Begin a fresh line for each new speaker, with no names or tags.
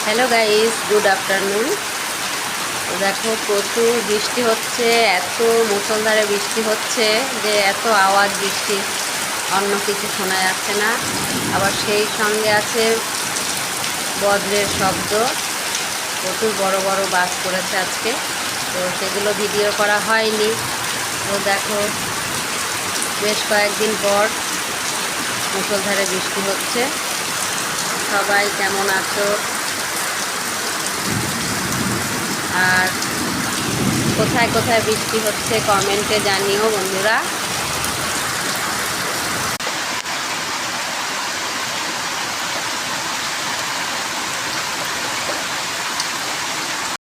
Hello guys, good afternoon. তো দেখো, প্রচুর বৃষ্টি হচ্ছে, এত মুষলধারে বৃষ্টি হচ্ছে যে এত আওয়াজ বৃষ্টি, অন্য কিছু শোনা যাচ্ছে না। আবার সেই সঙ্গে আছে বজ্রের শব্দ। প্রচুর বড় বড় বাজ পড়েছে আজকে, তো সেগুলো ভিডিও করা হয়নি। তো দেখো, বেশ কয়েকদিন পর মুষলধারে বৃষ্টি হচ্ছে। সবাই কেমন আছো? আর কোথায় কোথায় বৃষ্টি হচ্ছে কমেন্টে জানিও বন্ধুরা।